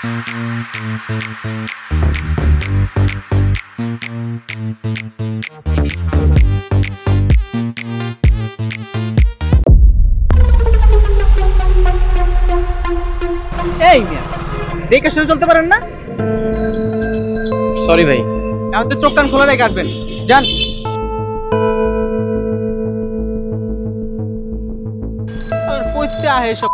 এই মিয়া দেখে শুনে চলতে পারেন না? সরি ভাই। এখন তো চোখ কান খোলা রেখে কাটবেন, যান। আর কইতে আহে সব।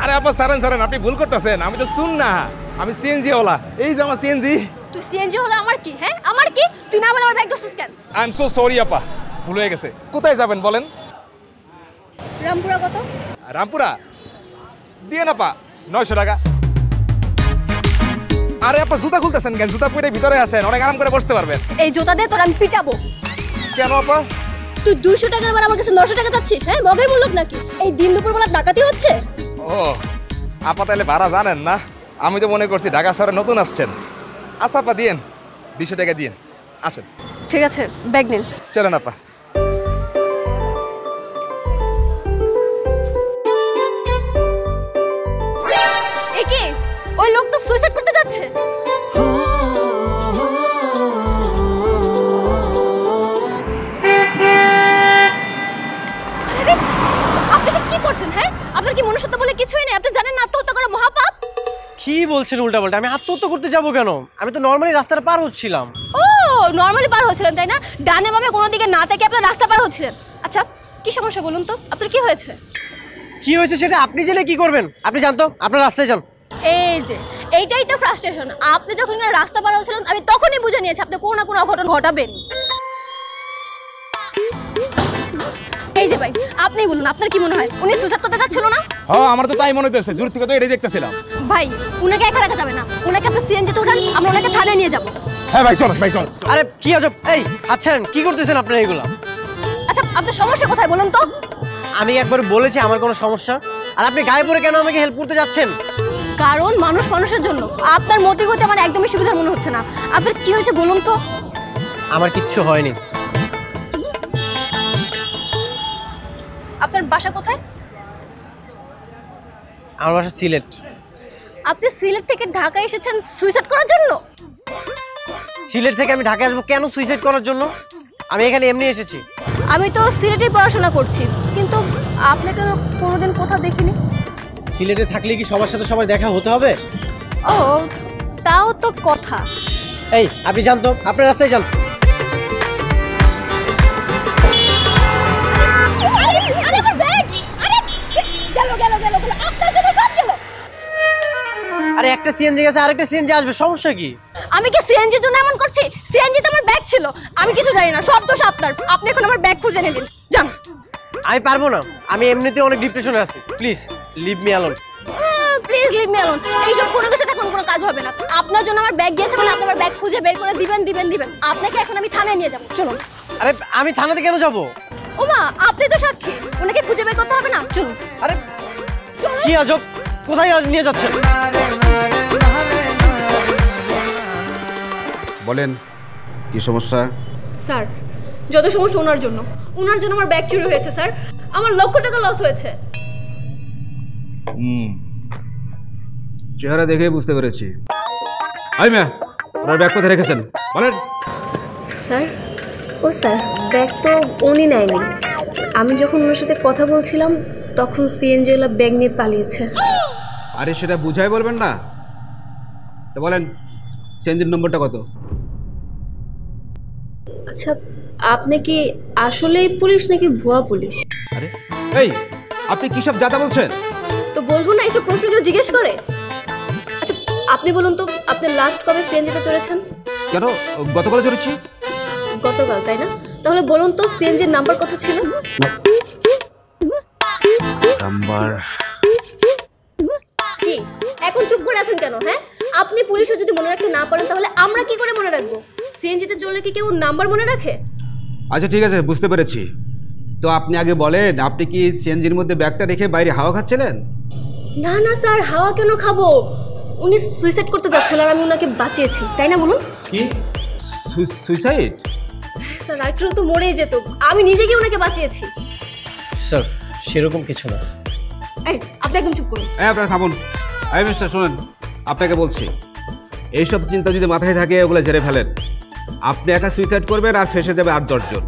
আরে আপা সারেন সারেন, আপনি ভুল করতেছেন। আমি তো শুন না, আমি সিএনজি ওলা। এই যে আমার সিএনজি। তুই সিএনজি হলে আমার কি? হ্যাঁ আমার কি? তুই না বলে আমার ব্যাগ দোসস কেন? আই এম সো সরি আপা, ভুল হয়ে গেছে। কোথায় যাবেন বলেন? রামপুরা কত? রামপুরা দিয়ে না পা 900 টাকা। আরে আপা জুতা খুলতেছেন কেন? জুতা পরে ভিতরে আসেন, অনেক আরাম করে বসতে পারবেন। এই জুতা দিয়ে তোর আমি পিটাবো। কেন আপা? তুই 200 টাকার বার আমার কাছে 900 টাকা চাচ্ছিস? হ্যাঁ মগের মূল্য নাকি? এই দিন দুপুর বেলা ডাকাতি হচ্ছে? ও আপা তাহলে ভাড়া জানেন না? আমি তো মনে করছি ঢাকা শহরে নতুন আসছেন। আচ্ছা আপা দিয়েন, 200 টাকা দিয়েন, আসেন। ঠিক আছে ব্যাগ নিন। চলেন আপা। এ কি? ওই লোক তো সুইসাইড করতে যাচ্ছে। আরে আপনি সব কি করছেন? হ্যাঁ আপনার কি মনুষ্যত্ব বলে কিছুই নেই? আপনি জানেন না আত্মহত্যা করা মহাপাপ? কি বলছেন উল্টাপাল্টা? আমি আত্মহত্যা করতে যাব কেন? আমি তো নরমালি রাস্তাটা পার হচ্ছিলাম। ও নরমালি পার হচ্ছিলেন তাই না? ডানে বামে কোনো দিকে না থেকে আপনার রাস্তা পার হচ্ছিলেন। আচ্ছা কি সমস্যা বলুন তো, আপনার কি হয়েছে? কি হয়েছে সেটা আপনি জেনে কি করবেন? আপনি জানতো, আপনার রাস্তায় যান। এই যে এইটাই তো ফ্রাস্ট্রেশন। আপনি যখন রাস্তা পার হচ্ছিলেন আমি তখনই বুঝে নিয়েছি আপনি কোনো না কোনো অঘটন ঘটাবেন। এই যে ভাই আপনি বলুন, আপনার কি মনে হয় উনি সুইসাইড করতে যাচ্ছিল না? হ্যাঁ আমার তো তাই মনে হচ্ছে, দূর থেকে তো এটাই দেখতেছিলাম। ভাই উনাকে একা রাখা যাবে না, উনাকে আপনি সিএনজিতে উঠান, আমরা উনাকে থানায় নিয়ে যাব। হ্যাঁ ভাই চল, ভাই চল। আরে কি আজব, এই হাত ছাড়েন, কি করতেছেন আপনারা এগুলা? আচ্ছা আপনার সমস্যা কোথায় বলুন তো? আমি একবার বলেছি আমার কোনো সমস্যা, আর আপনি গায়ে পড়ে কেন আমাকে হেল্প করতে যাচ্ছেন? কারণ মানুষ মানুষের জন্য। আপনার মতি গতি আমার একদমই সুবিধার মনে হচ্ছে না। আপনার কি হয়েছে বলুন তো? আমার কিচ্ছু হয়নি। আপনার বাসা কোথায়? আমার বাসা সিলেট। আপনি সিলেট থেকে ঢাকা এসেছেন সুইসাইড করার জন্য? সিলেট থেকে আমি ঢাকায় আসবো কেন সুইসাইড করার জন্য? আমি এখানে এমনি এসেছি। আমি তো সিলেটেই পড়াশোনা করছি, কিন্তু আপনাকে তো কোনোদিন কোথাও দেখিনি। সিলেটে থাকলে কি সবার সাথে সবার দেখা হতে হবে? ও তাও তো কথা। এই আপনি জানতো, আপনার রাস্তায় যান। আরে একটা সিএনজি গেছে, আরেকটা সিএনজি আসবে, সমস্যা কি? আমি কি সিএনজির জন্য এমন করছি? সিএনজিতে আমার ব্যাগ ছিল, আমি কিছু জানি না, সব দোষ আপনার। আপনি এখন আমার ব্যাগ খুঁজে নিন, যান। আমি পারবো না, আমি এমনিতেই অনেক ডিপ্রেশনে আছি। Please leave me alone. Please leave me alone. এইসব কোনো কিছু এখন কোনো কাজ হবে না। আপনার জন্য আমার ব্যাগ গিয়েছে মানে আপনি আমার ব্যাগ খুঁজে বের করে দিবেন। আপনাকে এখন আমি থানায় নিয়ে যাব, চলুন। আরে আমি থানাতে কেন যাব? ওমা আপনি তো সাক্ষী, ওনাকে খুঁজে বের করতে হবে না, চলুন। আরে কি আজব, কোথায় নিয়ে যাচ্ছেন? বলেন কি সমস্যা? স্যার যত সমস্যা ওনার জন্য আমার ব্যাগ চুরি হয়েছে স্যার। আমার লক্ষ টাকা লস হয়েছে। চেহারা দেখে বুঝতে পেরেছি। আই ম্যা, ওনার ব্যাগ কোথায় রেখেছেন বলেন। স্যার স্যার ব্যাগ তো উনি নেয়নি। আমি যখন ওনার সাথে কথা বলছিলাম তখন সিএনজিওয়ালা ব্যাগ নিয়ে পালিয়েছে। আরে সেটা বুঝাই বলবেন না তো বলেন সিএনজির নম্বরটা কত? আচ্ছা আপনি কি আসলেই পুলিশ নাকি ভুয়া পুলিশ? আরে এই আপনি কি সব জাতা বলছেন? তো বলবো না, এসব প্রশ্ন কেউ জিজ্ঞেস করে? আচ্ছা আপনি বলুন তো, আপনি লাস্ট কবে সিএনজিতে চড়েছেন? কেন গতকাল চড়েছি। গতকাল, তাই না? তাহলে বলুন তো সিএনজির নাম্বার কত ছিল? নাম্বার কি এখন চুপ করে আছেন কেন? হ্যাঁ, আপনি পুলিশে যদি মনে রাখতে না পারেন তাহলে আমরা কি করে মনে রাখবো? সিএনজিতে চললে কি কেউ নাম্বার মনে রাখে? আচ্ছা ঠিক আছে, বুঝতে পেরেছি। তো আপনি আগে বলেন, আপনি কি সিএনজির মধ্যে ব্যাগটা রেখে বাইরে হাওয়া খাচ্ছিলেন? না না স্যার, হাওয়া কেন খাবো? উনি সুইসাইড করতে যাচ্ছিল আর আমি ওনাকে বাঁচিয়েছি, তাই না বলুন? কি সুইসাইড? স্যার রাইট্রো তো মরেই যেত, আমি নিজে গিয়ে ওনাকে বাঁচিয়েছি। স্যার সেরকম কিছু না। এই আপনি একদম চুপ করুন। আপনারা থামুন। মিস্টার শুনুন, আপনাকে বলছি, এইসব চিন্তা যদি মাথায় থাকে ওগুলো ঝেড়ে ফেলেন। আপনি একা সুইসাইড করবেন আর ফেসে যাবে 8-10 জন।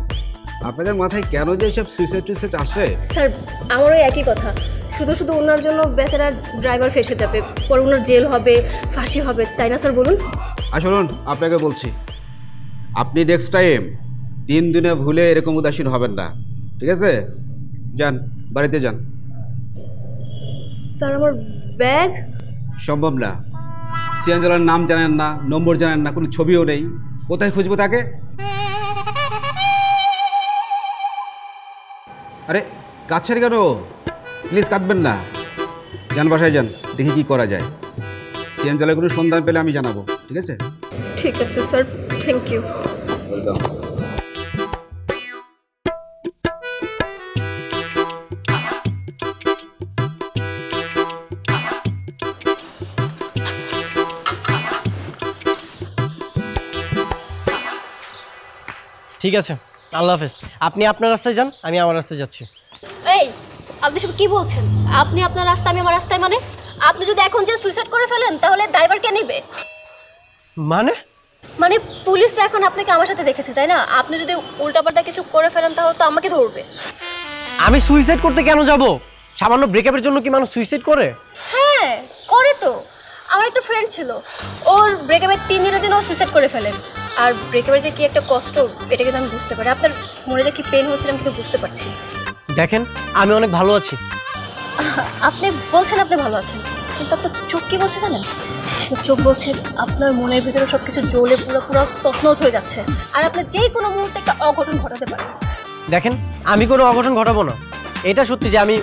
আপনাদের মাথায় কেন যে এইসব সুইসাইড আসে? স্যার আমারও একই কথা, শুধু শুধু ওনার জন্য বেচারা ড্রাইভার ফেসে যাবে, পরে ওনার জেল হবে, ফাঁসি হবে, তাই না স্যার বলুন? আর শুনুন, আপনাকে বলছি, আপনি নেক্সট টাইম দিনে ভুলে এরকম উদাসীন হবেন না, ঠিক আছে? যান, বাড়িতে যান। স্যার আমার ব্যাগ? সম্ভব না। সিয়াঞ্জলার নাম জানেন না, নম্বর জানেন না, কোনো ছবিও নেই, কোথায় খুঁজবো তাকে? আরে কাছের কেন, প্লিজ কাটবেন না। যান, বাসায় যান, দেখি কি করা যায়। সিয়াঞ্জলার কোনো সন্ধান পেলে আমি জানাবো, ঠিক আছে? ঠিক আছে স্যার, থ্যাংক ইউ। ঠিক আছে, আল্লাহ হাফেজ। আপনি আপনার রাস্তায় যান, আমি আমার রাস্তায় যাচ্ছি। এই আপনি সব কি বলছেন? আপনি আপনার রাস্তা, আমি আমার রাস্তায়? মানে আপনি যদি এখন যে সুইসাইড করে ফেলেন তাহলে ড্রাইভার কে নেবে? মানে মানে পুলিশ তো এখন আপনাকে আমার সাথে দেখেছে, তাই না? আপনি যদি উল্টাপাল্টা কিছু করে ফেলেন তাহলে তো আমাকে ধরবে। আমি সুইসাইড করতে কেন যাব? সামান্য ব্রেকআপের জন্য কি মানুষ সুইসাইড করে? হ্যাঁ করে তো। আমার একটা ফ্রেন্ড ছিল, ওর ব্রেকআপের 3 দিনের দিন ও সুইসাইড করে ফেলে। আর ব্রেকআপের যে কি একটা কষ্ট, এটা কিন্তু আমি বুঝতে পারি। আপনার মনে যে কি পেন হয়েছিল আমি কিন্তু বুঝতে পারছি। দেখেন, আমি অনেক ভালো আছি। আপনি বলছেন আপনি ভালো আছেন, কিন্তু আপনার চোখ কি বলছে জানেন? চোখ বলছে আপনার মনের ভিতরে সব কিছু জ্বলে পুরো তছনছ হয়ে যাচ্ছে, আর আপনার যে কোনো মুহূর্তে একটা অঘটন ঘটাতে পারে। দেখেন, আমি কোনো অঘটন ঘটাবো না। এটা সত্যি যে আমি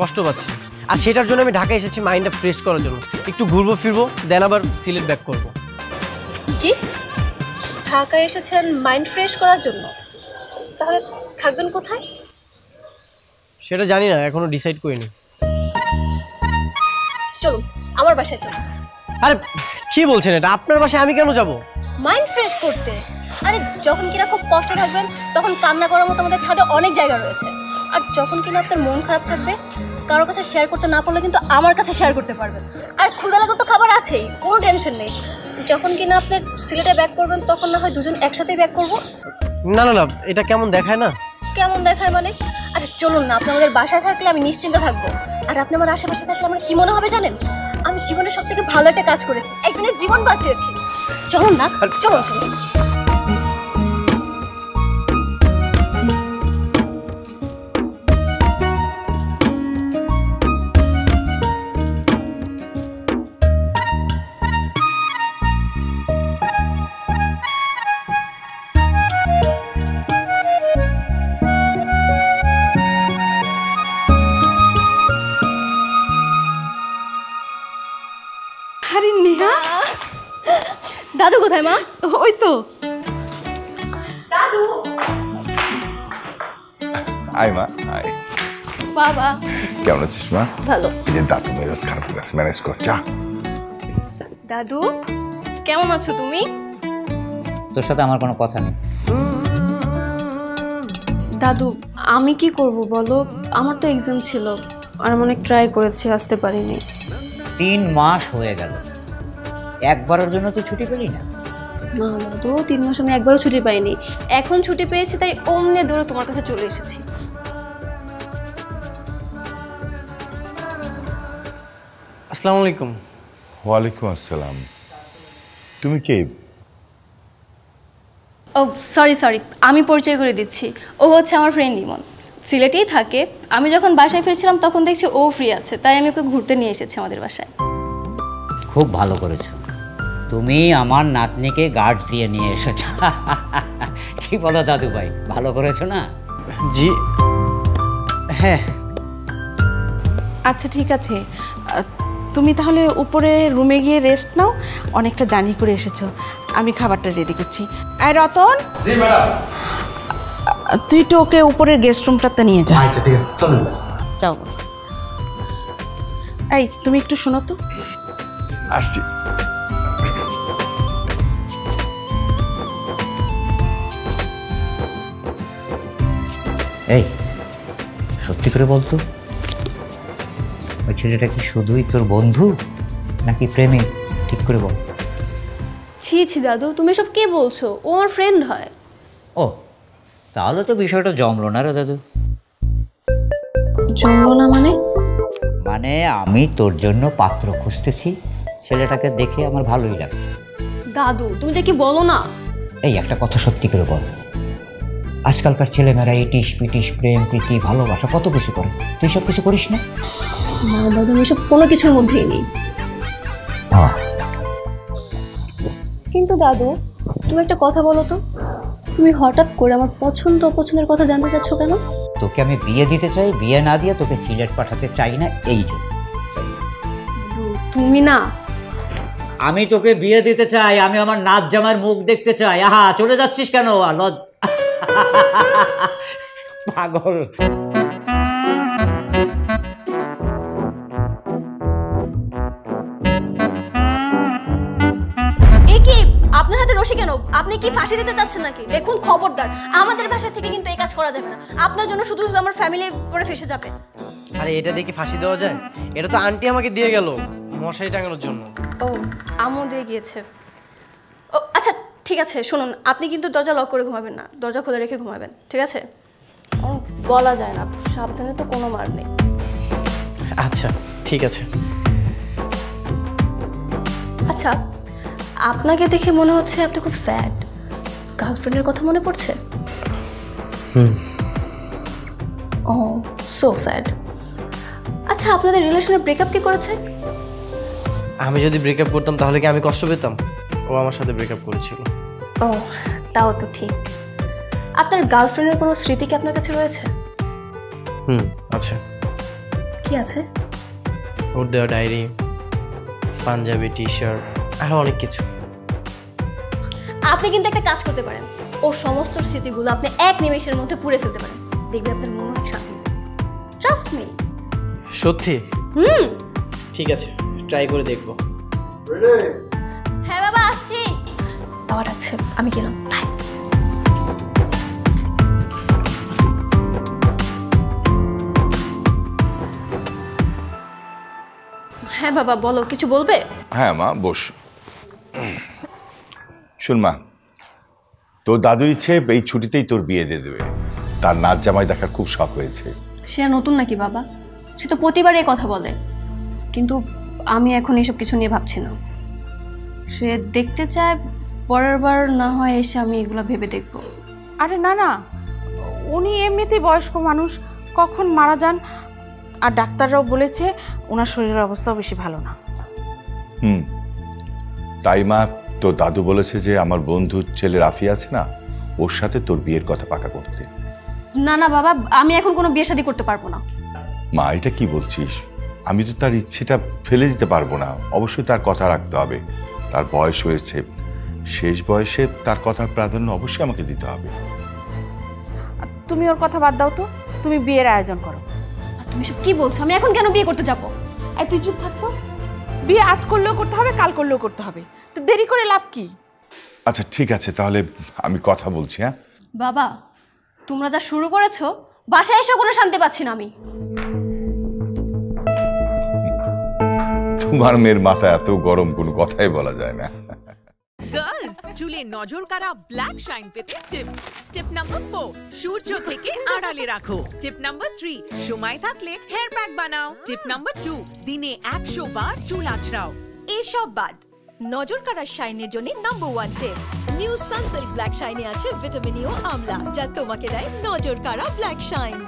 কষ্ট পাচ্ছি, আর সেটার জন্য আমি ঢাকায় এসেছি মাইন্ডটা ফ্রেশ করার জন্য। একটু ঘুরবো ফিরবো, দেন আবার সিলেট ব্যাক করবো। কি ঢাকায় এসেছেন মাইন্ড ফ্রেশ করার জন্য? তাহলে থাকবেন কোথায়? সেটা জানি না, এখনো ডিসাইড করিনি। চলুন আমার বাসায় চলুন। আরে কি বলছেন এটা? আপনার বাসায় আমি কেন যাব? মাইন্ড ফ্রেশ করতে। আরে যখন কিনা খুব কষ্ট থাকবেন তখন কান্না করার মতো আমাদের ছাদে অনেক জায়গা রয়েছে। আর যখন কিনা আপনার মন খারাপ থাকবে, কারোর কাছে শেয়ার করতে না পারলে কিন্তু আমার কাছে শেয়ার করতে পারবেন। আর ক্ষুধা লাগলে তো খাবার আছেই, কোনো টেনশন নেই। যখন কিনা আপনি সিলেটে ব্যাক করবেন তখন না হয় দুজন একসাথেই ব্যাক করবো। না না না, এটা কেমন দেখায় না। কেমন দেখায় মানে? আচ্ছা চলুন না, আপনি আমাদের বাসায় থাকলে আমি নিশ্চিন্তে থাকবো, আর আপনি আমার আশেপাশে থাকলে আমার কি মনে হবে জানেন? আমি জীবনে সব থেকে ভালো একটা কাজ করেছি, একজনের জীবন বাঁচিয়েছি। চলুন না, চলুন চলুন। আরে নেহা, দাদু কোথায় মা? ওই তো। দাদু। আয় মা, আয়। বাবা কেমন আছিস মা? ভালো। এই যে দাদু মেজাজ খারাপ হয়ে গেছে, ম্যানেজ কর যা। দাদু কেমন আছো তুমি? তোর সাথে আমার কোনো কথা নেই। দাদু আমি কি করব বলো? আমার তো এক্সাম ছিল আর আমি অনেক ট্রাই করেছি, আসতে পারিনি। 3 মাস হয়ে গেল, একবারের জন্য তুই ছুটি পেলি না? না দাদু, 3 মাস আমি একবারও ছুটি পাইনি। এখন ছুটি পেয়েছি তাই অমনে দৌড়ে তোমার কাছে চলে এসেছি। আসসালামু আলাইকুম। ওয়ালাইকুম আসসালাম। তুমি কে? ও সরি, আমি পরিচয় করে দিচ্ছি। ও হচ্ছে আমার ফ্রেন্ড ইমন, সিলেটেই থাকে। আমি যখন বাসায় ফিরছিলাম তখন দেখছি ও ফ্রি আছে, তাই আমি ওকে ঘুরতে নিয়ে এসেছি আমাদের বাসায়। খুব ভালো করেছো, তুমি আমার নাতনিকে গার্ড দিয়ে নিয়ে এসেছো। কি বলো দাদু ভাই, ভালো করেছো না? জি হ্যাঁ। আচ্ছা ঠিক আছে, তুমি তাহলে উপরে রুমে গিয়ে রেস্ট নাও, অনেকটা জার্নি করে এসেছো। আমি খাবারটা রেডি করছি। আর রতন, জি ম্যাডাম। তুই তো ওকে উপরের গেস্ট রুমটাতে নিয়ে যা। আচ্ছা ঠিক আছে, চলুন। যাও। এই তুমি একটু শোনো তো। আসছি। এই সত্যি করে বলতো, ওই ছেলেটা কি শুধুই তোর বন্ধু নাকি প্রেমে? ঠিক করে বল। ছি ছি দাদু, তুমি সব কে বলছো? ও আমার ফ্রেন্ড হয়। ও, তাহলে তো বিষয়টা জমলো না রে দাদু। জমলো না মানে? মানে আমি তোর জন্য পাত্র খুঁজতেছি, ছেলেটাকে দেখে আমার ভালোই লাগছে। দাদু তুমি যে কি বলো না। এই একটা কথা সত্যি করে বল, আজকালকার ছেলেমেয়েরা ইটিস পিটিস প্রেম প্রীতি ভালোবাসা কত কিছু করে, তুই সব কিছু করিস না? না দাদু, আমি সব কোনো কিছুর মধ্যেই নেই। কিন্তু দাদু তুমি একটা কথা বলো তো, তুমি হঠাৎ করে আমার পছন্দ অপছন্দের কথা জানতে চাচ্ছ কেন? তোকে আমি বিয়ে দিতে চাই, বিয়ে না দিয়ে তোকে সিলেট পাঠাতে চাই না, এই জন্য। তুমি না, আমি তোকে বিয়ে দিতে চাই, আমি আমার নাচ জামার মুখ দেখতে চাই। আহা, চলে যাচ্ছিস কেন? পাগল। কি আপনার হাতে রশি কেন? আপনি কি ফাঁসি দিতে চাচ্ছেন নাকি? দেখুন খবরদার, আমাদের বাসা থেকে কিন্তু এই কাজ করা যাবে না। আপনার জন্য শুধু শুধু আমার ফ্যামিলি পরে ফেসে যাবে। আরে এটা দিয়ে কি ফাঁসি দেওয়া যায়? এটা তো আন্টি আমাকে দিয়ে গেল মশারি টাঙানোর জন্য। ও, আমও দিয়ে গিয়েছে। ও আচ্ছা ঠিক আছে, শুনুন, আপনি কিন্তু দরজা লক করে ঘুমাবেন না, দরজা খুলে রেখে ঘুমাবেন, ঠিক আছে? বলা যায় না, সাবধানে তো কোনো মার নেই। আচ্ছা ঠিক আছে। আচ্ছা, আপনাকে দেখে মনে হচ্ছে আপনি খুব স্যাড। গার্লফ্রেন্ডের কথা মনে পড়ছে? ও সো স্যাড। আচ্ছা, আপনাদের রিলেশনে ব্রেকআপ কি করেছে? আমি যদি ব্রেকআপ করতাম তাহলে কি আমি কষ্ট পেতাম? ও আমার সাথে ব্রেকআপ করেছিল। ও তাও তো ঠিক। আপনার গার্লফ্রেন্ডের কোনো স্মৃতি কি আপনার কাছে রয়েছে? আছে। কি আছে? ওর দেওয়া ডায়েরি, পাঞ্জাবি, টি শার্ট, আরো অনেক কিছু। আপনি কিন্তু একটা কাজ করতে পারেন, ওর সমস্ত স্মৃতিগুলো আপনি এক নিমেষের মধ্যে পুড়ে ফেলতে পারেন, দেখবেন আপনার মন অনেক শান্তি। Trust me. সত্যি? ঠিক আছে, ট্রাই করে দেখবো। হ্যাঁ বাবা, আসছি। বাবা ডাকছে, আমি গেলাম, বাই। হ্যাঁ বাবা বলো, কিছু বলবে? হ্যাঁ মা, বস। শোন মা, তোর দাদুর ইচ্ছে এই ছুটিতেই তোর বিয়ে দিয়ে দেবে। তার নাচ জামাই দেখার খুব শখ হয়েছে। সে আর নতুন নাকি বাবা? সে তো প্রতিবার এই কথা বলে, কিন্তু আমি এখন এইসব কিছু নিয়ে ভাবছি না। সে দেখতে চায়, পরের বার না হয় এসে আমি এগুলো ভেবে দেখব। আরে না না, উনি এমনিতেই বয়স্ক মানুষ, কখন মারা যান। আর ডাক্তাররাও বলেছে ওনার শরীরের অবস্থাও বেশি ভালো না। তাই মা, তোর দাদু বলেছে যে আমার বন্ধুর ছেলে রাফি আছে না, ওর সাথে তোর বিয়ের কথা পাকা করতে। না না বাবা, আমি এখন কোনো বিয়ে শাদী করতে পারবো না। মা, এটা কি বলছিস? আমি তো তার ইচ্ছেটা ফেলে দিতে পারবো না, অবশ্যই তার কথা রাখতে হবে। তার বয়স হয়েছে, শেষ বয়সে তার কথার প্রাধান্য অবশ্যই আমাকে দিতে হবে। তুমি ওর কথা বাদ দাও তো, তুমি বিয়ের আয়োজন করো। তুমি সব কি বলছো? আমি এখন কেন বিয়ে করতে যাবো? এই তুই চুপ থাকতো। বিয়ে আজ করলেও করতে হবে, কাল করলেও করতে হবে, তো দেরি করে লাভ কি? আচ্ছা ঠিক আছে, তাহলে আমি কথা বলছি। হ্যাঁ বাবা, তোমরা যা শুরু করেছো, বাসায় এসেও কোনো শান্তি পাচ্ছি না আমি। তোমার মেয়ের মাথা এত গরম, কোনো কথাই বলা যায় না। গার্লস, চুলে নজর কাড়া ব্ল্যাক শাইন পেতে টিপস। টিপ নাম্বার 4, সূর্য থেকে আড়ালে রাখো। টিপ নাম্বার 3, সময় থাকলে হেয়ার প্যাক বানাও। টিপ নাম্বার 2, দিনে 100 বার চুল আঁচড়াও। এসব বাদ, নজর কাড়ার শাইনের জন্য নাম্বার 1 টিপ, নিউ সানসিল্ক ব্ল্যাক শাইনে আছে ভিটামিন ই ও আমলা, যা তোমাকে দেয় নজর কাড়া ব্ল্যাক শাইন।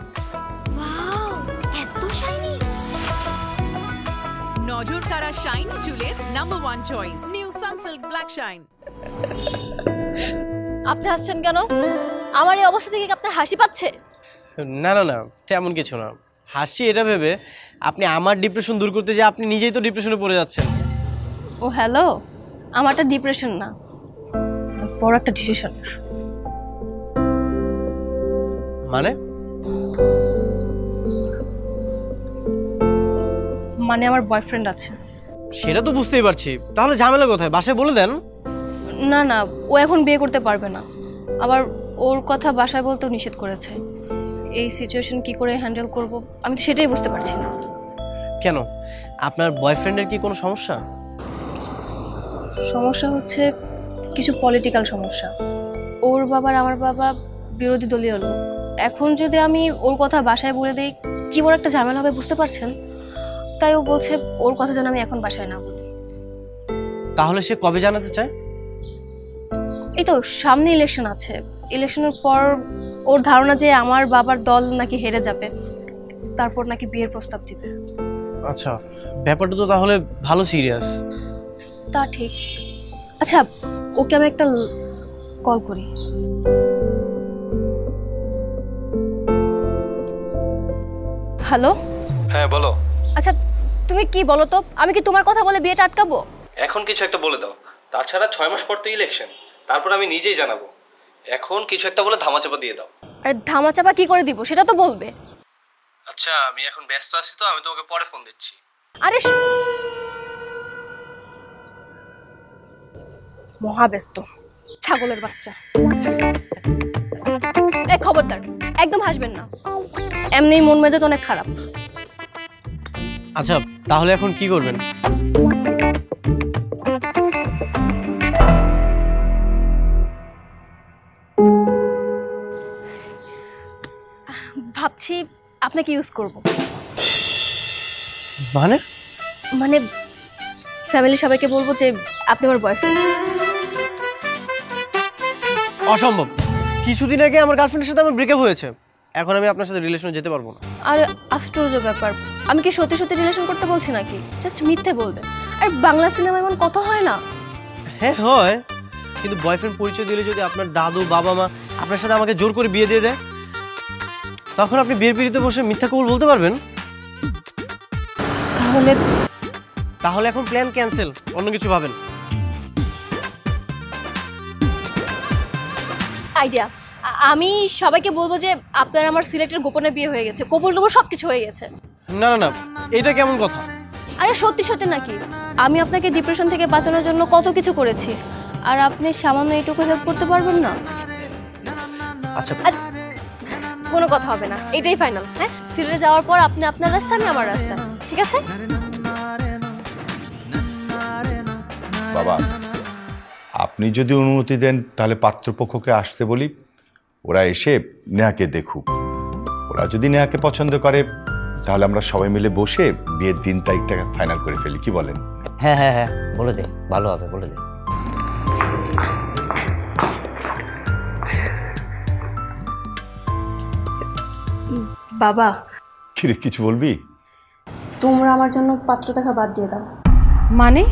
ওয়াও, এত শাইনি! নজর কাড়া শাইন চুলের number 1 choice, new Sunsilk black shine. আপনি হাসছেন কেন? আমার এই অবস্থা থেকে কি আপনার হাসি পাচ্ছে? না না না, তেমন কিছু না, হাসছি এটা ভেবে আপনি আমার ডিপ্রেশন দূর করতে যে আপনি নিজেই তো ডিপ্রেশনে পড়ে যাচ্ছেন। ও হ্যালো, আমারটা ডিপ্রেশন না, বড় একটা ডিসিশন। মানে আমার বয়ফ্রেন্ড আছে। সেটা তো বুঝতেই পারছি, তাহলে ঝামেলা কোথায়? বাসায় বলে দেন। না না, ও এখন বিয়ে করতে পারবে না, আবার ওর কথা বাসায় বলতেও নিষেধ করেছে। এই সিচুয়েশন কি করে হ্যান্ডেল করব আমি তো সেটাই বুঝতে পারছি না। কেন, আপনার বয়ফ্রেন্ডের কি কোনো সমস্যা? সমস্যা হচ্ছে কিছু পলিটিক্যাল সমস্যা। ওর বাবার আমার বাবা বিরোধী দলীয় লোক। এখন যদি আমি ওর কথা বাসায় বলে দিই কি বড় একটা ঝামেলা হবে বুঝতে পারছেন। তাই ও বলছে ওর কথা যেন আমি এখন বাসায় না বলি। তাহলে সে কবে জানাতে চায়? এই তো সামনে ইলেকশন আছে, ইলেকশনের পর ওর ধারণা যে আমার বাবার দল নাকি হেরে যাবে, তারপর নাকি বিয়ের প্রস্তাব দিবে। আচ্ছা, ব্যাপারটা তো তাহলে ভালো সিরিয়াস। তা ঠিক। আচ্ছা, ওকে আমি একটা কল করি। হ্যালো। হ্যাঁ বলো। আচ্ছা তুমি কি বলো তো, আমি কি তোমার কথা বলে বিয়েটা আটকাবো? এখন কিছু একটা বলে দাও, তাছাড়া 6 মাস পর তো ইলেকশন, তারপর আমি নিজেই জানাবো। এখন কিছু একটা বলে ধামাচাপা দিয়ে দাও। আরে ধামাচাপা কি করে দিব সেটা তো বলবে। আচ্ছা আমি এখন ব্যস্ত আছি, তো আমি তোমাকে পরে ফোন দিচ্ছি। আরে মহাব্যস্ত ছাগলের বাচ্চা। এই খবরদার, একদম হাসবেন না, এমনি মন মেজাজ অনেক খারাপ। আচ্ছা তাহলে এখন কি করবেন? ভাবছি আপনাকে ইউজ করব। মানে মানে ফ্যামিলি সবাইকে বলবো যে আপনি আমার বয়ফ্রেন্ড। অসম্ভব, কিছুদিন আগে আমার গার্লফ্রেন্ডের সাথে আমার ব্রেকআপ হয়েছে, এখন আমি আপনার সাথে রিলেশনে যেতে পারবো না। আর আশ্চর্য ব্যাপার, আমি কি সত্যি সত্যি রিলেশন করতে বলছি নাকি? জাস্ট মিথ্যে বলবেন। আর বাংলা সিনেমা এমন কথা হয় না। হ্যাঁ হয়, কিন্তু বয়ফ্রেন্ড পরিচয় দিলে যদি আপনার দাদু বাবা মা আপনার সাথে আমাকে জোর করে বিয়ে দিয়ে দেয়, তখন আপনি বিয়ের পিড়িতে বসে মিথ্যা কবুল বলতে পারবেন? তাহলে এখন প্ল্যান ক্যান্সেল, অন্য কিছু ভাবেন। আইডিয়া, আমি সবাইকে বলবো যে আপনার আমার সিলেক্টের গোপনে বিয়ে হয়ে গেছে, কবুল টবুল সবকিছু হয়ে গেছে। না না না, এটা কেমন কথা? আরে সত্যি সত্যি নাকি? আমি আপনাকে ডিপ্রেশন থেকে বাঁচানোর জন্য কত কিছু করেছি, আর আপনি সামান্য এইটুকু হেল্প করতে পারবেন না? আচ্ছা কোনো কথা হবে না, এটাই ফাইনাল। হ্যাঁ, সিলেটে যাওয়ার পর আপনি আপনার রাস্তা, আমি আমার রাস্তা, ঠিক আছে? বাবা, আপনি যদি অনুমতি দেন তাহলে পাত্রপক্ষকে আসতে বলি, ওরা এসে নেহাকে দেখুক। ওরা যদি নেহাকে পছন্দ করে তাহলে আমরা সবাই মিলে বসে বিয়ের দিন তারিখটা ফাইনাল করে ফেলি, কি বলেন? হ্যাঁ হ্যাঁ হ্যাঁ, বলে দে, ভালো হবে, বলে দে। বাবা, কিরে কিছু বলবি? তোমরা আমার জন্য পাত্র দেখা বাদ দিয়ে দাও। মানে?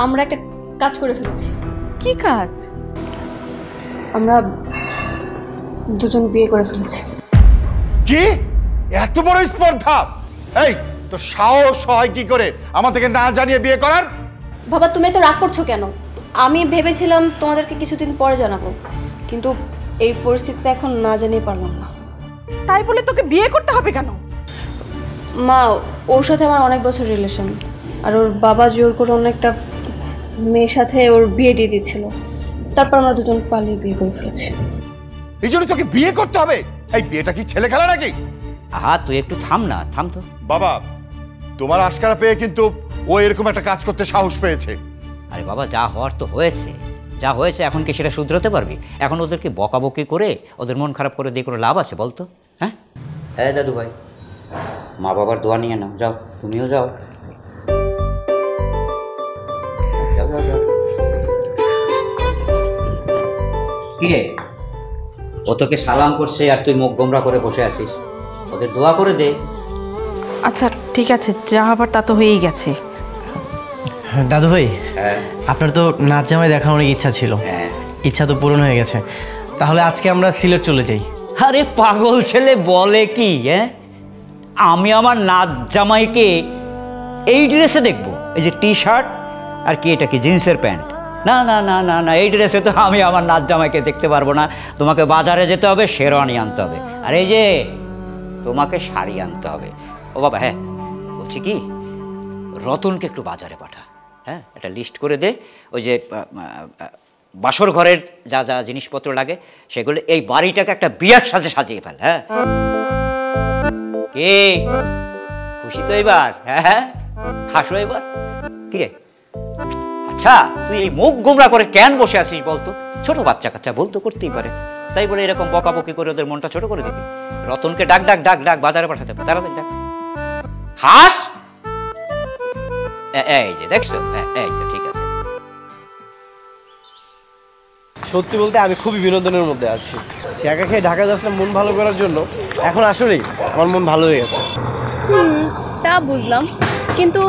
আমরা একটা কাজ করে ফেলেছি। কি কাজ? আমরা দুজন বিয়ে করে ফেলেছি। কি এত বড় স্পর্ধা? এই তো সাহস হয় কি করে আমাদেরকে না জানিয়ে বিয়ে করার? বাবা তুমি তো রাগ করছো কেন? আমি ভেবেছিলাম তোমাদেরকে কিছুদিন পরে জানাবো, কিন্তু এই পরিস্থিতিতে এখন না জানিয়ে পারলাম না। তাই বলে তোকে বিয়ে করতে হবে কেন? মা, ওর সাথে আমার অনেক বছর রিলেশন, আর ওর বাবা জোর করে অন্য একটা মেয়ের সাথে ওর বিয়ে দিয়ে দিচ্ছিল, তারপর আমরা দুজন পালিয়ে বিয়ে করে ফেলেছি। এই জন্য তোকে বিয়ে করতে হবে? এই বিয়েটা কি ছেলে খেলা নাকি? আহা তুই একটু থাম না, থাম তো। বাবা, তোমার আশকারা পেয়ে কিন্তু ও এরকম একটা কাজ করতে সাহস পেয়েছে। আরে বাবা, যা হওয়ার তো হয়েছে, যা হয়েছে এখন কি সেটা শুধরাতে পারবি? এখন ওদেরকে বকাবকি করে ওদের মন খারাপ করে দিয়ে কোনো লাভ আছে বলতো? হ্যাঁ হ্যাঁ দাদু ভাই, মা বাবার দোয়া নিয়ে নাও, যাও তুমিও যাও। যাও যাও যাও। কিরে, ও তোকে সালাম করছে আর তুই মুখ গোমরা করে বসে আছিস, ওদের দোয়া করে দে। আচ্ছা ঠিক আছে, যা হবার তা তো হয়েই গেছে। দাদু ভাই, হ্যাঁ আপনার তো নাচ জামাই দেখার অনেক ইচ্ছা ছিল, হ্যাঁ ইচ্ছা তো পূরণ হয়ে গেছে। তাহলে আজকে আমরা সিলেট চলে যাই। আরে পাগল ছেলে বলে কি, হ্যাঁ? আমি আমার নাচ জামাইকে এই ড্রেসে দেখবো, এই যে টি শার্ট আর কি এটা কি জিন্সের প্যান্ট? না না না না না, এই ড্রেসে তো আমি আমার নাচ জামাইকে দেখতে পারবো না। তোমাকে বাজারে যেতে হবে, শেরওয়ানি আনতে হবে, আর এই যে তোমাকে শাড়ি আনতে হবে। ও বাবা, হ্যাঁ বলছি কি, রতনকে একটু বাজারে পাঠা, হ্যাঁ? একটা লিস্ট করে দে, ওই যে বাসর ঘরের যা যা জিনিসপত্র লাগে সেগুলো, এই বাড়িটাকে একটা বিয়ার সাথে সাজিয়ে ফেল। হ্যাঁ, কে খুশি তো এবার? হ্যাঁ, হাসো এবার। কিরে, আচ্ছা তুই এই মুখ গোমরা করে কেন বসে আছিস বলতো? ছোট বাচ্চা কাচ্চা বলতো করতেই পারে, তাই বলে এরকম বকাবকি করে ওদের মনটা ছোট করে দিবি? রতনকে ডাক ডাক ডাক ডাক, বাজারে পাঠাতে হবে, তাড়াতাড়ি ডাক। হাস, এই যে দেখছো, এই তো ঠিক আছে। সত্যি বলতে আমি খুবই বিনোদনের মধ্যে আছি। একা খেয়ে ঢাকা যাচ্ছিলাম মন ভালো করার জন্য, এখন আসলেই আমার মন ভালো হয়ে গেছে। তা বুঝলাম, কিন্তু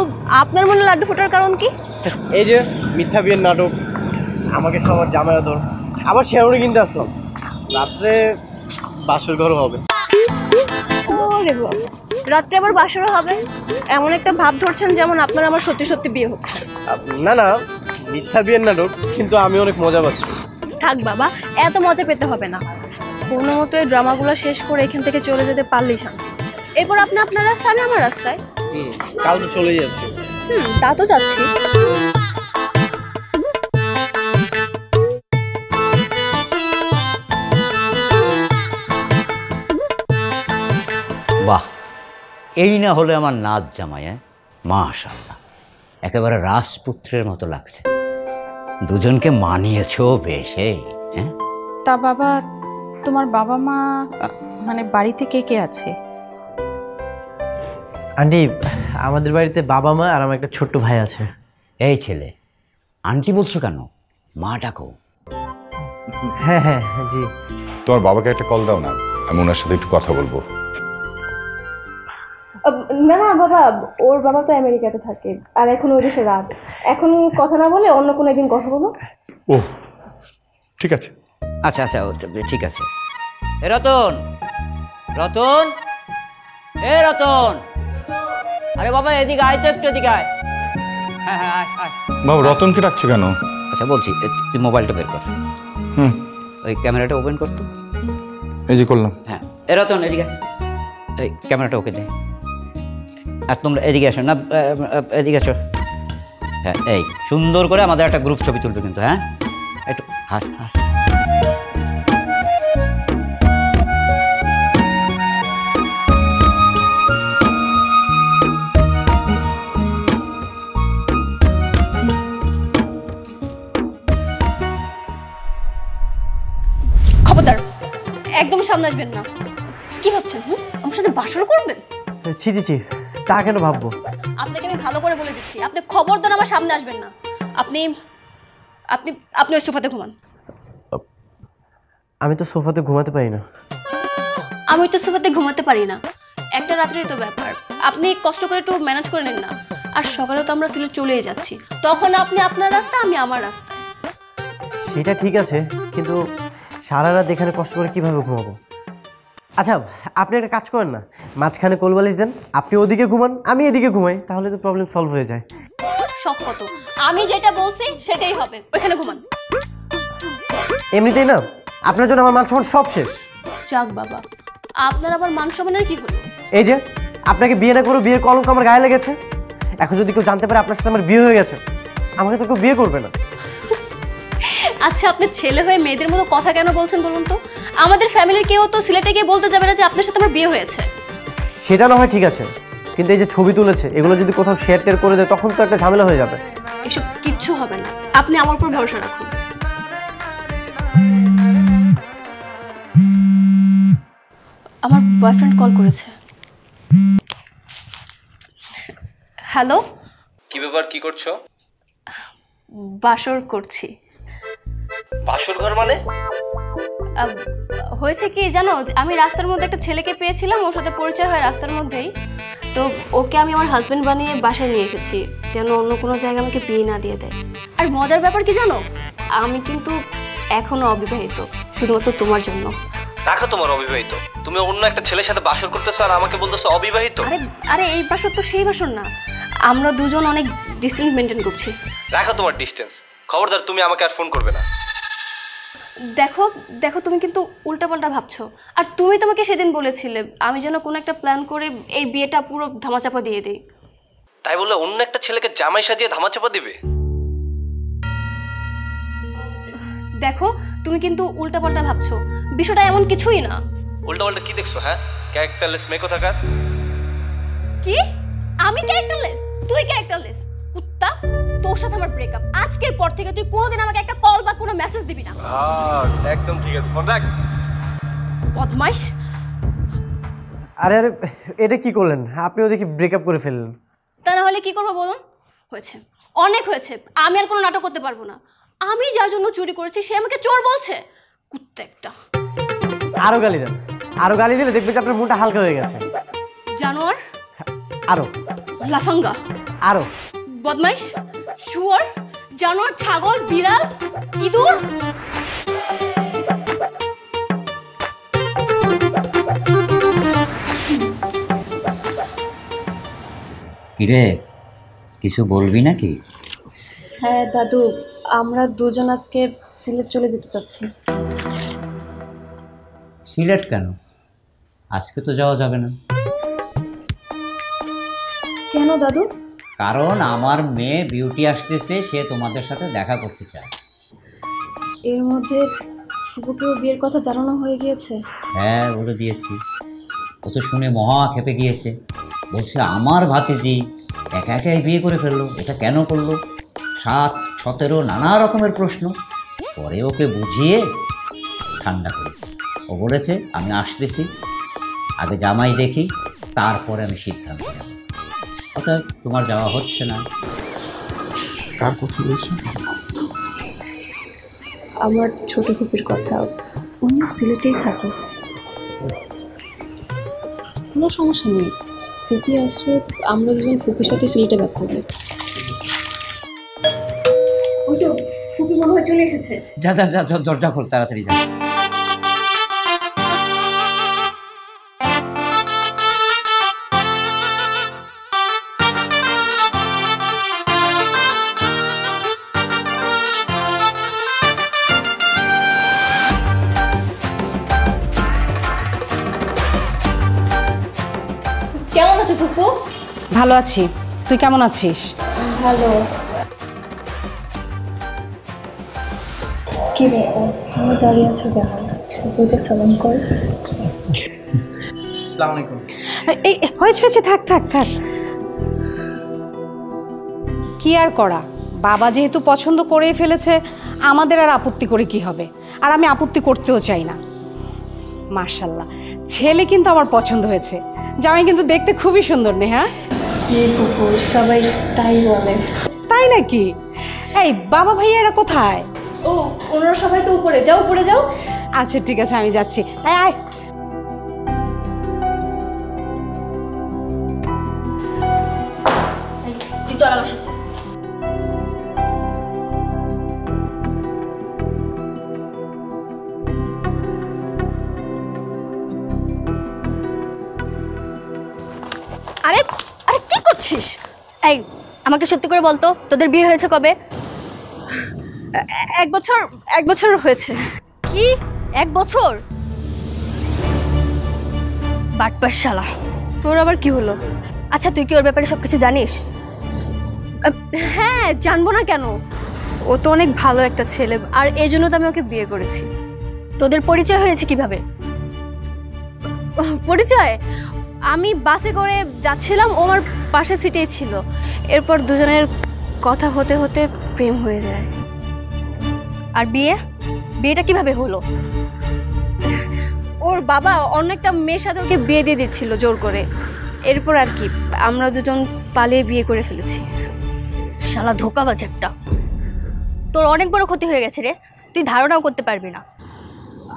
আপনার মনে লাড্ডু ফোটার কারণ কি? এই যে মিথ্যা বিয়ের নাটক, আমাকে সবার জামাই আদর, আবার শেরওয়ানি কিনতে আসলাম, রাত্রে বাসর ঘরও হবে। ওরে বাবা, রাত্রে আবার বাসরও হবে? এমন একটা ভাব ধরছেন যেমন আপনার আমার সত্যি সত্যি বিয়ে হচ্ছে। না না, মিথ্যা বিয়ের নাটক, কিন্তু আমি অনেক মজা পাচ্ছি। থাক বাবা, এত মজা পেতে হবে না, কোনো মতো এই ড্রামাগুলো শেষ করে এখান থেকে চলে যেতে পারলেই শান্তি। এরপর আপনি আপনার রাস্তায়, আমি আমার রাস্তায়। কাল তো চলেই যাচ্ছি। তা তো যাচ্ছি। বাহ, এই না হলে আমার নাচ জামাই, হ্যাঁ? মাশাআল্লাহ, একেবারে রাজপুত্রের মতো লাগছে। দুজনকে মানিয়েছো বেশ, হ্যাঁ? তা বাবা, তোমার বাবা মা মানে বাড়িতে কে কে আছে? আন্টি, আমাদের বাড়িতে বাবা মা আর আমার একটা ছোট্ট ভাই আছে। এই ছেলে, আন্টি বলছো কেন? মা ডাকো। হ্যাঁ হ্যাঁ জি। তোমার বাবাকে একটা কল দাও না, আমি ওনার সাথে একটু কথা বলবো। না না বাবা, ওর বাবা তো আমেরিকাতে থাকে, আর এখন ওই দেশে রাত, এখন কথা না বলে অন্য কোনো একদিন কথা বলো। ও ঠিক আছে। আচ্ছা আচ্ছা, ঠিক আছে। এ রতন, রতন, এ রতন, আরে বাবা এদিকে আয় তো, একটু এদিকে আয়। হ্যাঁ হ্যাঁ, আয় আয়। বাবা, রতনকে ডাকছো কেন? আচ্ছা বলছি, তুই মোবাইলটা বের কর। ওই ক্যামেরাটা ওপেন করতো। এই যে করলাম। হ্যাঁ, এ রতন এদিকে, এই ক্যামেরাটা ওকে দে। আর তোমরা এদিকে আসো না, এদিকে আসো। হ্যাঁ, এই সুন্দর করে আমাদের একটা গ্রুপ ছবি তুলবে কিন্তু, হ্যাঁ? একটু হাস হাস। খবরদার, একদম সামনে আসবেন না। কি ভাবছেন? আমার সাথে বাসর করবেন? ছি ছি ছি, তা কেন ভাববো? আপনাকে আমি ভালো করে বলে দিচ্ছি, আপনি খবরদার আমার সামনে আসবেন না। আপনি আপনি আপনি ওই সোফাতে ঘুমান। আমি তো সোফাতে ঘুমাতে পারি না। আমি তো সোফাতে ঘুমাতে পারি না, একটা রাত্রেই তো ব্যাপার। আপনি কষ্ট করে একটু ম্যানেজ করে নিন না। আর সকালে তো আমরা সিলেট চলেই যাচ্ছি, তখন আপনি আপনার রাস্তা, আমি আমার রাস্তা। সেটা ঠিক আছে, কিন্তু সারা রাত এখানে কষ্ট করে কিভাবে ঘুমাবো? আচ্ছা, আপনি একটা কাজ করেন না, মাঝখানে কোলবালিশ দেন, আপনি ওদিকে ঘুমান, আমি এদিকে ঘুমাই, তাহলে তো প্রবলেম সলভ হয়ে যায়। সব কত, আমি যেটা বলছি সেটাই হবে, ওইখানে ঘুমান। এমনিতেই না আপনার জন্য আমার মান সম্মান সব শেষ। যাক বাবা, আপনার আবার মান সম্মানের কি হলো? এই যে আপনাকে বিয়ে না করে বিয়ের কলঙ্ক আমার গায়ে লেগেছে, এখন যদি কেউ জানতে পারে আপনার সাথে আমার বিয়ে হয়ে গেছে, আমাকে তো কেউ বিয়ে করবে না। আচ্ছা, আপনি ছেলে হয়ে মেয়েদের মতো কথা কেন বলছেন বলুন তো? আমাদের ফ্যামিলির কেউ তো সিলেটে গিয়ে বলতে যাবে না যে আপনার সাথে আমার বিয়ে হয়েছে। সেটা না হয় ঠিক আছে, কিন্তু এই যে ছবি তুলেছে এগুলো যদি কোথাও শেয়ার টেয়ার করে দেয় তখন তো একটা ঝামেলা হয়ে যাবে। এসব কিচ্ছু হবে না, আপনি আমার উপর ভরসা রাখুন। আমার বয়ফ্রেন্ড কল করেছে। হ্যালো, কি ব্যাপার, কি করছো? বাসর করছি। বাসর ঘর মানে? হয়েছে কি জানো, আমি রাস্তার মধ্যে একটা ছেলেকে পেয়েছিলাম, ওর সাথে পরিচয় হয় রাস্তার মধ্যেই, তো ওকে আমি আমার হাজবেন্ড বানিয়ে বাসায় নিয়ে এসেছি, যেন অন্য কোনো জায়গায় আমাকে বিয়ে না দিয়ে দেয়। আর মজার ব্যাপার কি জানো, আমি কিন্তু এখনো অবিবাহিত। শুধুমাত্র তোমার জন্য। রাখো তোমার অবিবাহিত, তুমি অন্য একটা ছেলের সাথে বাসর করতেছো আর আমাকে বলতেছো অবিবাহিত। আরে আরে এই বাসর তো সেই বাসর না, আমরা দুজন অনেক ডিস্টেন্স মেনটেন করছি। রাখো তোমার ডিস্টেন্স, খবরদার তুমি আমাকে আর ফোন করবে না। দেখো দেখো তুমি কিন্তু উল্টাপাল্টা ভাবছো। আর তুমি তোমাকে সেদিন বলেছিলে আমি যেন কোনো একটা প্ল্যান করে এই বিয়েটা পুরো ধামাচাপা দিয়ে দিই। তাই বলে অন্য একটা ছেলেকে জামাই সাজিয়ে ধামাচাপা দিবে? দেখো তুমি কিন্তু উল্টাপাল্টা ভাবছো, বিষয়টা এমন কিছুই না। উল্টাপাল্টা কি দেখছো? হ্যাঁ, ক্যারেক্টারলেস মেয়ে কোথাকার। কি? আমি ক্যারেক্টারলেস? তুই ক্যারেক্টারলেস? কুত্তা, তোর সাথে আমার ব্রেকআপ। আজকের পর থেকে তুই কোনোদিন আমাকে একটা কল বা কোনো মেসেজ দিবি না। একদম ঠিক আছে, ফোন রাখ। বদমাইশ। আরে আরে এটা কি করলেন আপনি? ওদিকে ব্রেকআপ করে ফেললেন। তা না হলে কি করবো বলুন? হয়েছে, অনেক হয়েছে। আমি আর কোনো নাটক করতে পারবো না। আমি যার জন্য চুরি করেছি সে আমাকে চোর বলছে। কুত্তা একটা। আরো গালি দেন, আরো গালি দিলে দেখবে যে আপনার মনটা হালকা হয়ে গেছে। জানোয়ার, আরো লাফাঙ্গা, আরো বদমাইশ, শুয়োর, জানোয়ার, ছাগল, বিড়াল, ইঁদুর। কিরে, কিছু বলবি নাকি? হ্যাঁ দাদু, আমরা দুজন আজকে সিলেট চলে যেতে চাচ্ছি। সিলেট কেন? আজকে তো যাওয়া যাবে না। কেন দাদু? কারণ আমার মেয়ে বিউটি আসতেছে, সে তোমাদের সাথে দেখা করতে চায়। এর মধ্যে শুভকেও বিয়ের কথা জানানো হয়ে গিয়েছে। হ্যাঁ, বলে দিয়েছি। ও তো শুনে মহা খেপে গিয়েছে, বলছে আমার ভাতিজি একা একাই বিয়ে করে ফেললো, এটা কেন করলো? 7, 17 নানা রকমের প্রশ্ন। পরে ওকে বুঝিয়ে ঠান্ডা করে ও বলেছে আমি আসতেছি, আগে জামাই দেখি, তারপরে আমি সিদ্ধান্ত নেব। অর্থাৎ তোমার যাওয়া হচ্ছে না। কার কথা বলছো? আমার ছোট ফুপির কথা। উনি সিলেটেই থাকে। কোনো সমস্যা নেই, ফুপি আসলে আমরা দুজন ফুপির সাথে সিলেটে ব্যাক করবো। ওই তো ফুপি মনে হয় চলে এসেছে। যা যা যা, দরজা খোল, তাড়াতাড়ি যা। কেমন আছো ফুপু? ভালো আছি, তুই কেমন আছিস? ভালো। কি ব্যাপার, তুমি দাঁড়িয়ে আছো কেন? ফুপুকে সালাম কর। আসসালামু আলাইকুম। এই হয়েছে হয়েছে, থাক থাক থাক। কি আর করা, বাবা যেহেতু পছন্দ করেই ফেলেছে, আমাদের আর আপত্তি করে কি হবে? আর আমি আপত্তি করতেও চাই না। মাশাআল্লাহ, ছেলে কিন্তু আমার পছন্দ হয়েছে। জামাই কিন্তু দেখতে খুবই সুন্দর, নেহা। জি ফুপু, সবাই তাই বলে। তাই নাকি? এই বাবা ভাইয়ারা কোথায়? ও, ওনারা সবাই তো উপরে। যাও, উপরে যাও। আচ্ছা ঠিক আছে, আমি যাচ্ছি। আয় আয়। তুই চল আমার সাথে। আরে আরে কি করছিস? এই আমাকে সত্যি করে বলতো, তোদের বিয়ে হয়েছে কবে? 1 বছর হয়েছে। কি 1 বছর? বাটপার শালা, তোর আবার কি হলো? আচ্ছা তুই কি ওর ব্যাপারে সবকিছু জানিস? হ্যাঁ, জানবো না কেন? ও তো অনেক ভালো একটা ছেলে, আর এই জন্য তো আমি ওকে বিয়ে করেছি। তোদের পরিচয় হয়েছে কিভাবে? পরিচয়? আমি বাসে করে যাচ্ছিলাম, ও আমার পাশের সিটেই ছিল। এরপর দুজনের কথা হতে হতে প্রেম হয়ে যায়। আর বিয়েটা কিভাবে হলো? ওর বাবা অন্য একটা মেয়ের সাথে ওকে বিয়ে দিয়ে দিচ্ছিল জোর করে। এরপর আর কি, আমরা দুজন পালিয়ে বিয়ে করে ফেলেছি। শালা ধোঁকাবাজ একটা। তোর অনেক বড় ক্ষতি হয়ে গেছে রে, তুই ধারণাও করতে পারবি না।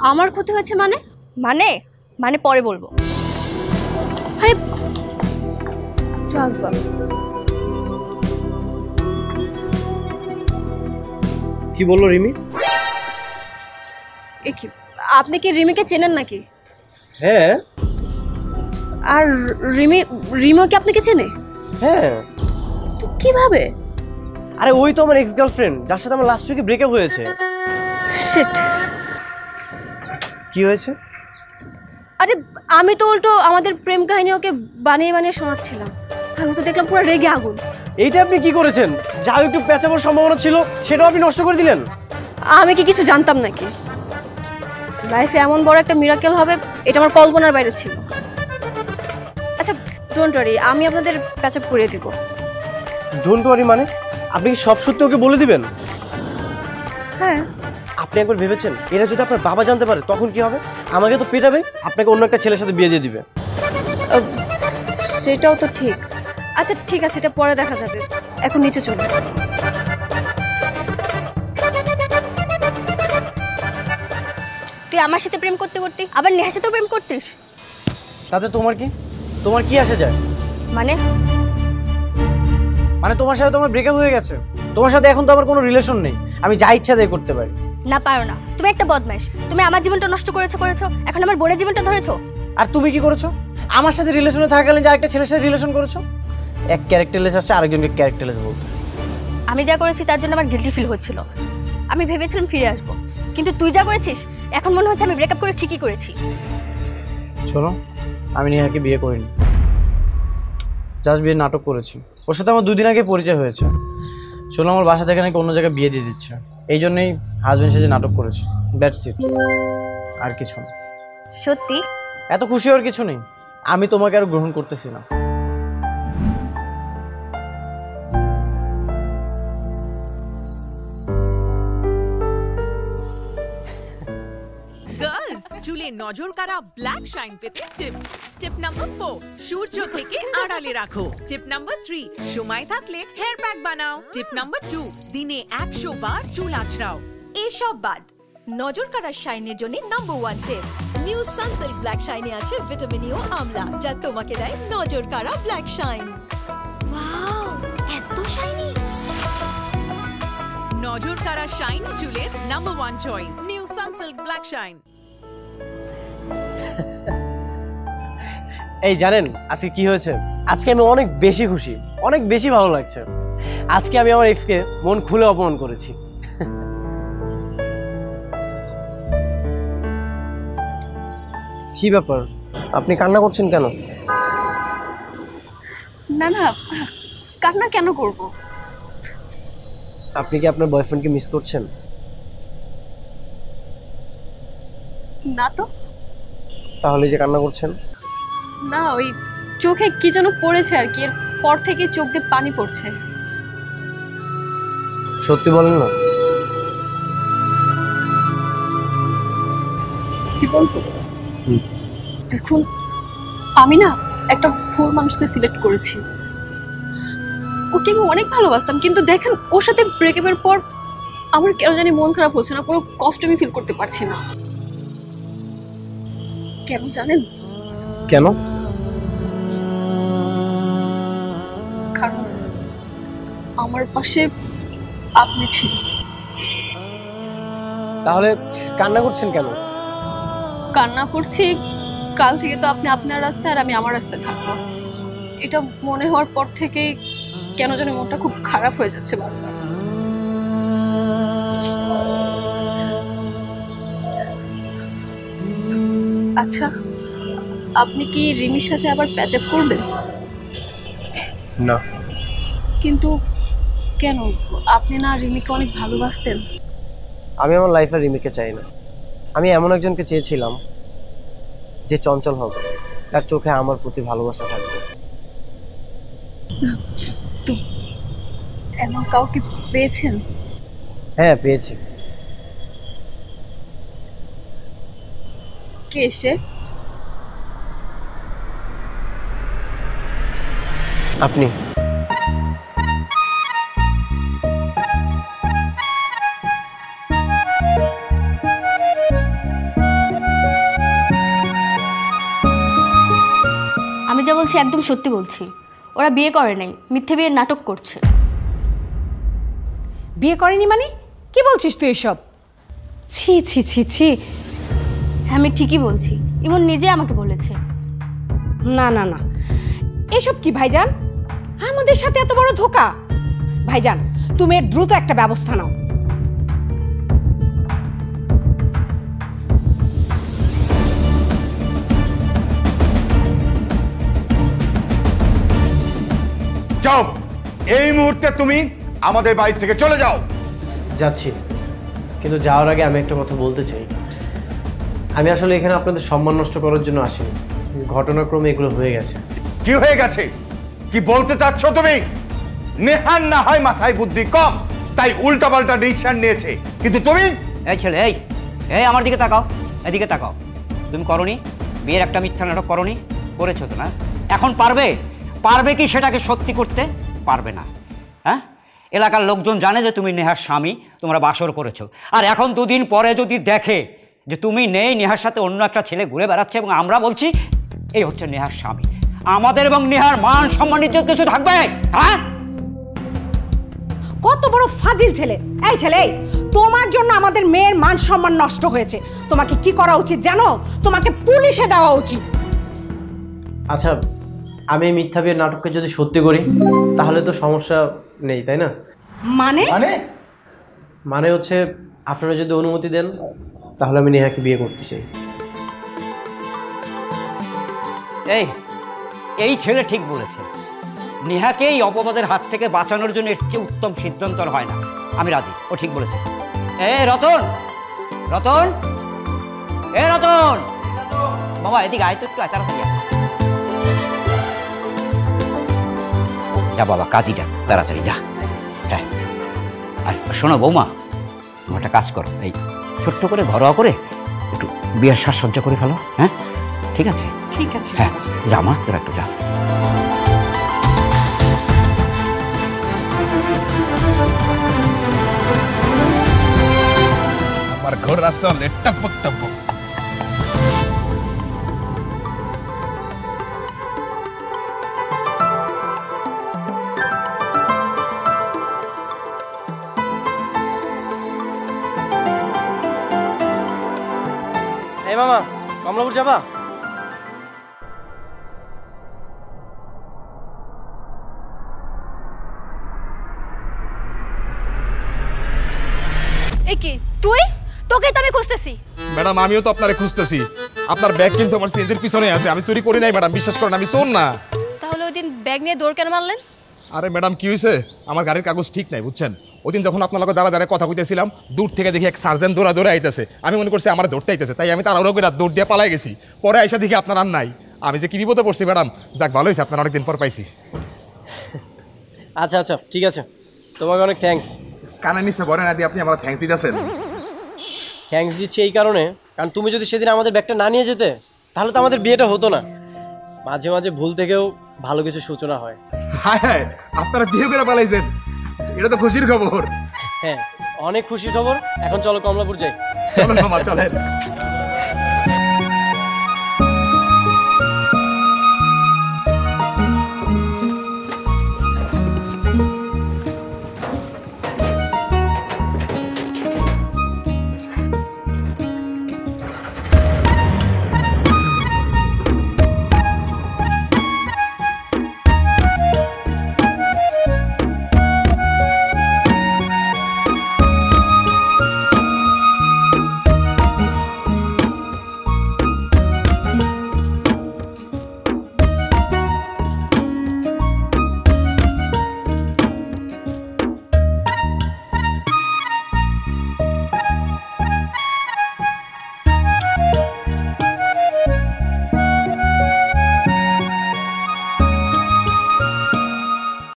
আমার ক্ষতি হয়েছে মানে? মানে মানে পরে বলবো। আরে কি বললো রিমি? এ কি, আপনি কি রিমিকে চেনেন নাকি? হ্যাঁ। আর রিমিও কি আপনাকে চেনে? হ্যাঁ। তো কিভাবে? আরে ওই তো আমার এক্স গার্লফ্রেন্ড, যার সাথে আমার লাস্ট উইকে ব্রেকআপ হয়েছে। শিট। কি হয়েছে? আরে আমি তো উল্টো আমাদের প্রেম কাহিনী ওকে বানিয়ে বানিয়ে শোনাচ্ছিলাম, আমি তো দেখলাম পুরো রেগে আগুন। এইটা আপনি কি করেছেন? যা একটু পেঁচাবার সম্ভাবনা ছিল সেটাও আপনি নষ্ট করে দিলেন। আমি কি কিছু জানতাম নাকি? লাইফে এমন বড় একটা মিরাকেল হবে এটা আমার কল্পনার বাইরে ছিল। আচ্ছা ডোন্ট ওয়ারি, আমি আপনাদের প্যাচআপ করিয়ে দিব। ডোন্ট ওয়ারি মানে? আপনি কি সব সত্যি ওকে বলে দিবেন? হ্যাঁ। আপনি একবার ভেবেছেন এটা যদি আপনার বাবা জানতে পারে তখন কি হবে? আমাকে তো পেটাবে, আপনাকে অন্য একটা ছেলের সাথে বিয়ে দিয়ে দিবে। সেটাও তো ঠিক। আচ্ছা ঠিক আছে, এটা পরে দেখা যাবে, এখন নিচে চলুন। তুই আমার সাথে প্রেম করতে করতে আবার নেহার সাথেও প্রেম করতিস? তাতে তোমার কি? তোমার কি আসে যায়? মানে তোমার সাথে তো আমার ব্রেকআপ হয়ে গেছে, তোমার সাথে এখন তো আমার কোনো রিলেশন নেই, আমি যা ইচ্ছা তাই করতে পারি। না পারো না, তুমি একটা বদমাইশ। তুমি আমার জীবনটা নষ্ট করেছো, এখন আমার বোনের জীবনটা ধরেছো। আর তুমি কি করেছো? আমার সাথে রিলেশনে থাকাকালীন যে আরেকটা ছেলের সাথে রিলেশন করেছো। এক ক্যারেক্টারলেস আসছে, আরেকজনকে ক্যারেক্টারলেস বলতে। আমি যা করেছি তার জন্য আমার গিল্টি ফিল হচ্ছিল, আমি ভেবেছিলাম ফিরে আসবো, কিন্তু তুই যা করেছিস এখন মনে হচ্ছে আমি ব্রেকআপ করে ঠিকই করেছি। শোনো, আমি নেহাকে বিয়ে করিনি, জাস্ট বিয়ে নাটক করেছি। ওর সাথে আমার 2 দিন আগে পরিচয় হয়েছে। শোনো, আমার বাসা থেকে নাকি অন্য জায়গায় বিয়ে দিয়ে দিচ্ছে, এই জন্যই হাজবেন্ড সেজে নাটক করেছে। দ্যাটস ইট, আর কিছু না। সত্যি? এত খুশি হওয়ার কিছু নেই, আমি তোমাকে আর গ্রহণ করতেছি না। গার্লস, চুলে নজর কাড়া ব্ল্যাক শাইন পেতে টিপস। টিপ নাম্বার 4, সূর্য থেকে আড়ালে রাখো। টিপ নাম্বার 3, সময় থাকলে হেয়ার প্যাক বানাও। টিপ নাম্বার 2, দিনে 100 বার চুল আঁচড়াও। এসব বাদ নজর কাড়ার শাইনের জন্য নাম্বার 1 টিপ, নিউ সানসিল্ক ব্ল্যাক শাইনে আছে ভিটামিন ই ও আমলা, যা তোমাকে দেয় নজর কাড়া ব্ল্যাক শাইন। ওয়াও, এত শাইনি! নজর কাড়া শাইন চুলের number 1 choice, new Sunsilk black shine. এই জানেন আজকে কি হয়েছে? আজকে আমি অনেক বেশি খুশি, অনেক বেশি ভালো লাগছে। আজকে আমি আমার এক্সকে মন খুলে অপমান করেছি। কি ব্যাপার, আপনি কান্না করছেন কেন? না না, কান্না কেন করব? আপনি কি আপনার বয়ফ্রেন্ডকে মিস করছেন? না তো। তাহলে যে কান্না করছেন? না, ওই চোখে কি যেন পড়েছে আর কি, এর পর থেকে চোখ দিয়ে পানি পড়ছে। সত্যি বলেন না। সত্যি বলবো? দেখুন, আমি না একটা ভুল মানুষকে সিলেক্ট করেছি। ওকে আমি অনেক ভালোবাসতাম, কিন্তু দেখেন ওর সাথে ব্রেকআপের পর আমার কেন জানি মন খারাপ হচ্ছে না, কোনো কষ্ট আমি ফিল করতে পারছি না। কেন জানেন? কেন? কারণ আমার পাশে আপনি ছিলেন। তাহলে কান্না করছেন কেন? কান্না করছি কাল থেকে তো আপনি আপনার রাস্তায় আর আমি আমার রাস্তায় থাকবো, এটা মনে হওয়ার পর থেকেই কেন জানি মনটা খুব খারাপ হয়ে যাচ্ছে বারবার। আচ্ছা, আপনি কি রিমির সাথে আবার প্যাচআপ করবেন? না। কিন্তু কেন? আপনি না রিমিকে অনেক ভালোবাসতেন। আমি আমার লাইফে রিমিকে চাই না। আমি এমন একজনকে চেয়েছিলাম যে চঞ্চল হবে, তার চোখে আমার প্রতি ভালোবাসা থাকবে। এমন কাউকে পেয়েছেন? হ্যাঁ, পেয়েছি। কে সে? আপনি। আমি যা বলছি একদম সত্যি বলছি। ওরা বিয়ে করে নাই, মিথ্যে বিয়ের নাটক করছে। বিয়ে করেনি মানে কি বলছিস তুই এসব? ছি ছি ছি ছি, হ্যাঁ আমি ঠিকই বলছি, ইমন নিজে আমাকে বলেছে। না না না, এসব কি ভাইজান? আমাদের সাথে এত বড় ধোঁকা! ভাইজান, তুমি এর দ্রুত একটা ব্যবস্থা নাও। যাও, এই মুহূর্তে তুমি আমাদের বাড়ি থেকে চলে যাও। যাচ্ছি, কিন্তু যাওয়ার আগে আমি একটা কথা বলতে চাই। আমি আসলে এখানে আপনাদের সম্মান নষ্ট করার জন্য আসিনি, ঘটনাক্রমে এগুলো হয়ে গেছে। কি হয়ে গেছে? কি বলতে চাচ্ছ তুমি? নেহার না হয় মাথায় বুদ্ধি কম, তাই উল্টাপাল্টা ডিসিশন নিয়েছে, কিন্তু তুমি? এই ছেলে, এই এই আমার দিকে তাকাও, এদিকে তাকাও। তুমি করনি বিয়ের একটা মিথ্যা নাটক করনি? করেছো তো না? এখন পারবে পারবে কি সেটাকে সত্যি করতে? পারবে না। হ্যাঁ, এলাকার লোকজন জানে যে তুমি নেহার স্বামী, তোমরা বাসর করেছো। আর এখন দুদিন পরে যদি দেখে যে তুমি নেই, নেহার সাথে অন্য একটা ছেলে ঘুরে বেড়াচ্ছে, এবং আমরা বলছি এই হচ্ছে নেহার স্বামী, আমাদের এবং নেহার মান সম্মান ইজ্জত কিছু থাকবে? হ্যাঁ, কত বড় ফাজিল ছেলে! এই ছেলে, তোমার জন্য আমাদের মেয়ের মান সম্মান নষ্ট হয়েছে। তোমাকে কি করা উচিত জানো? তোমাকে পুলিশে দেওয়া উচিত। আচ্ছা, আমি এই মিথ্যা বিয়ের নাটককে যদি সত্যি করি তাহলে তো সমস্যা নেই, তাই না? মানে? মানে হচ্ছে আপনারা যদি অনুমতি দেন তাহলে আমি নেহাকে বিয়ে করতে চাই। এই ছেলে ঠিক বলেছে। নেহাকে এই অপবাদের হাত থেকে বাঁচানোর জন্য এর চেয়ে উত্তম সিদ্ধান্ত হয় না। আমি রাজি, ও ঠিক বলেছে। রতন, রতন, রতন বাবা, এদিকে আয় তো একটু, তাড়াতাড়ি যা বাবা, কাজীটা তাড়াতাড়ি যা। হ্যাঁ, আর শোনো বৌমা, তুমি একটা কাজ করো, এই ছোট্ট করে ঘরোয়া করে একটু বিয়ের সাজসজ্জা করে ফেলো। হ্যাঁ, ঠিক আছে? ঠিক আছে। হ্যাঁ, যা মা, তোরা একটু যা। আমার ঘর আসলে টপক টপক। এই মামা, কমলাপুর যাবা? একে তুই? তোকে তো আমি খুঁজতেছি। ম্যাডাম, আমিও তো আপনারে খুঁজতেছি। আপনার ব্যাগ কিন্তু আমার চেঞ্জের পিছনে আছে। আমি চুরি করি নাই ম্যাডাম, বিশ্বাস করেন, আমি চোর না। তাহলে ওই দিন ব্যাগ নিয়ে দৌড় কেন মারলেন? আরে ম্যাডাম, কি হয়েছে, আমার গাড়ির কাগজ ঠিক নাই, বুঝছেন? ওই দিন যখন আপনার লোক দাঁড়া কথা কইতেছিলাম, দূর থেকে দেখি এক সার্জেন্ট দৌড়ে আইতেছে। আমি মনে করছি আমার দৌড়তে আইতেছে, তাই আমি তাড়াহুড়ো করে দৌড় দিয়ে পালাই গেছি। পরে আইসা দেখি আপনার আর নাই। আমি যে কি বিপদে পড়ছি ম্যাডাম। যাক, ভালো হয়েছে, আপনার অনেকদিন পর পাইছি। আচ্ছা আচ্ছা, ঠিক আছে, তোমাকে অনেক থ্যাঙ্কস। কানে নিচে বলে না দিয়ে আপনি আমার থ্যাঙ্কস দিতেছেন। থ্যাঙ্কস দিচ্ছি এই কারণে, কারণ তুমি যদি সেদিন আমাদের ব্যাগটা না নিয়ে যেতে তাহলে তো আমাদের বিয়েটা হতো না। মাঝে মাঝে ভুল থেকেও ভালো কিছু সূচনা হয়। হ্যাঁ হ্যাঁ, আপনারা বিয়ে করে পালাইছেন, এটা তো খুশির খবর। হ্যাঁ, অনেক খুশির খবর। এখন চলো কমলাপুর যাই। চলো মামা, চলেন।